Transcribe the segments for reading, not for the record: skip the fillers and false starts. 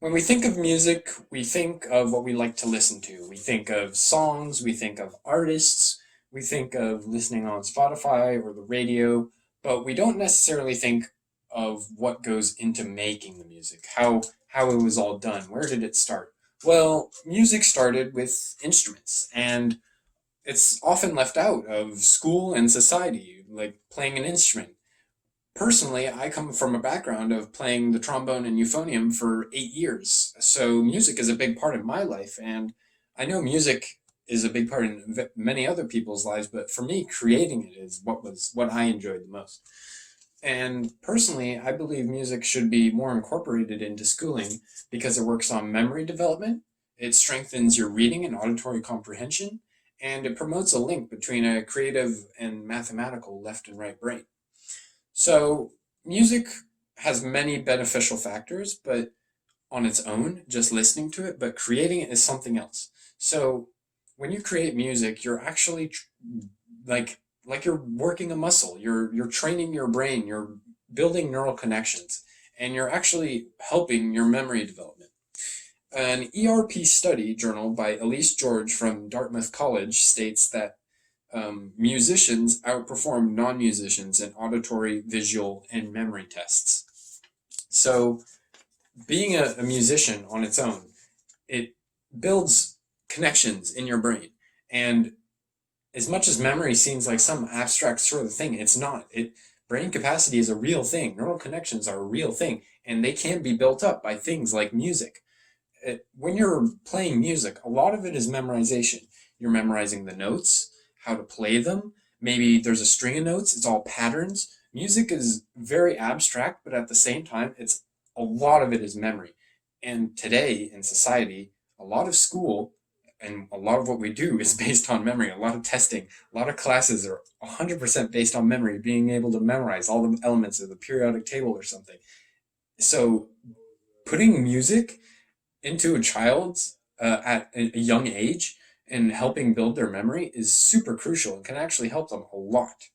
When we think of music, we think of what we like to listen to. We think of songs, we think of artists, we think of listening on Spotify or the radio, but we don't necessarily think of what goes into making the music, how it was all done. Where did it start? Well, music started with instruments, and it's often left out of school and society, like playing an instrument. Personally, I come from a background of playing the trombone and euphonium for 8 years. So music is a big part of my life. And I know music is a big part in many other people's lives, but for me, creating it is what I enjoyed the most. And personally, I believe music should be more incorporated into schooling because it works on memory development, it strengthens your reading and auditory comprehension, and it promotes a link between a creative and mathematical left and right brain. So, music has many beneficial factors, but on its own, just listening to it, but creating it is something else. So, when you create music, you're actually like like you're working a muscle. You're training your brain, you're building neural connections, and you're actually helping your memory development. An ERP study journal by Elise George from Dartmouth College states that musicians outperform non-musicians in auditory, visual, and memory tests. So, being a musician on its own, it builds connections in your brain. And as much as memory seems like some abstract sort of thing, it's not. Brain capacity is a real thing. Neural connections are a real thing, and they can be built up by things like music. When you're playing music, a lot of it is memorization. You're memorizing the notes, how to play them. Maybe there's a string of notes, it's all patterns. Music is very abstract, but at the same time, it's a lot of it is memory. And today in society, a lot of school and a lot of what we do is based on memory. A lot of testing, a lot of classes are 100% based on memory, being able to memorize all the elements of the periodic table or something. So, putting music into a child's at a young age and helping build their memory is super crucial and can actually help them a lot.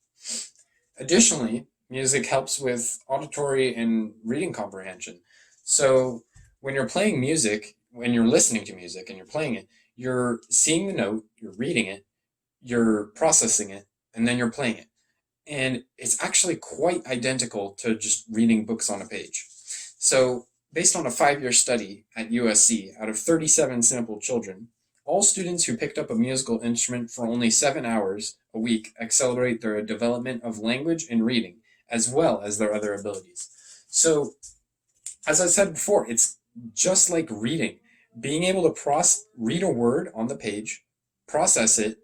Additionally, music helps with auditory and reading comprehension. So when you're playing music, when you're listening to music and you're playing it, you're seeing the note, you're reading it, you're processing it, and then you're playing it. And it's actually quite identical to just reading books on a page. So, based on a 5 year study at USC, out of 37 sampled children, all students who picked up a musical instrument for only 7 hours a week accelerate their development of language and reading, as well as their other abilities. So, as I said before, it's just like reading. Being able to read a word on the page, process it,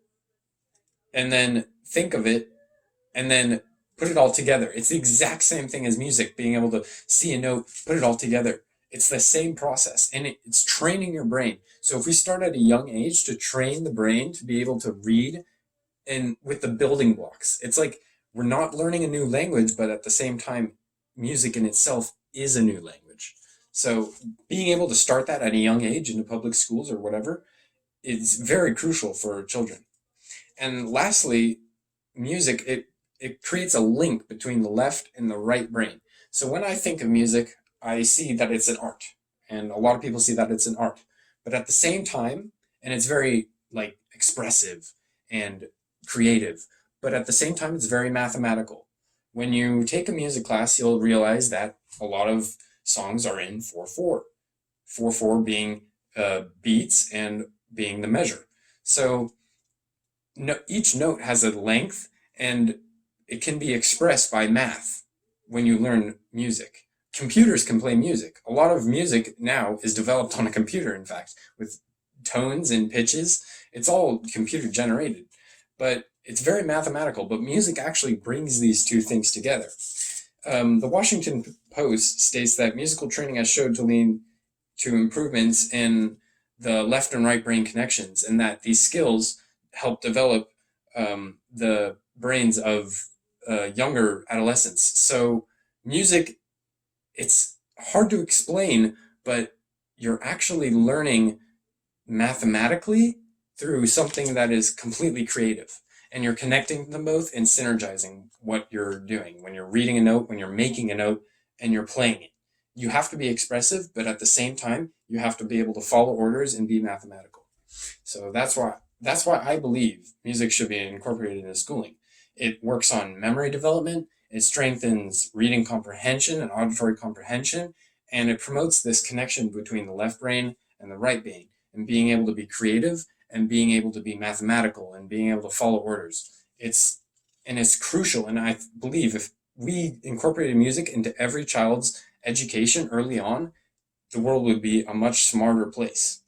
and then think of it and then put it all together. It's the exact same thing as music, being able to see a note, put it all together. It's the same process, and it's training your brain. So if we start at a young age to train the brain to be able to read and with the building blocks, it's like we're not learning a new language, but at the same time, music in itself is a new language. So being able to start that at a young age in the public schools or whatever is very crucial for children. And lastly, music, it creates a link between the left and the right brain. So when I think of music, I see that it's an art. And a lot of people see that it's an art. But at the same time, and it's very like expressive and creative, but at the same time it's very mathematical. When you take a music class, you'll realize that a lot of songs are in 4/4. 4/4 being beats and being the measure. So no, each note has a length and it can be expressed by math when you learn music. Computers can play music. A lot of music now is developed on a computer, in fact, with tones and pitches. It's all computer generated, but it's very mathematical. But music actually brings these two things together. The Washington Post states that musical training has showed to lead to improvements in the left and right brain connections, and that these skills help develop the brains of younger adolescents. So, music, it's hard to explain, but you're actually learning mathematically through something that is completely creative. And you're connecting them both and synergizing what you're doing when you're reading a note, when you're making a note, and you're playing it. you have to be expressive, but at the same time, you have to be able to follow orders and be mathematical. So that's why I believe music should be incorporated into schooling. It works on memory development, it strengthens reading comprehension and auditory comprehension, and it promotes this connection between the left brain and the right brain, and being able to be creative and being able to be mathematical and being able to follow orders. It's crucial, and I believe if we incorporated music into every child's education early on, the world would be a much smarter place.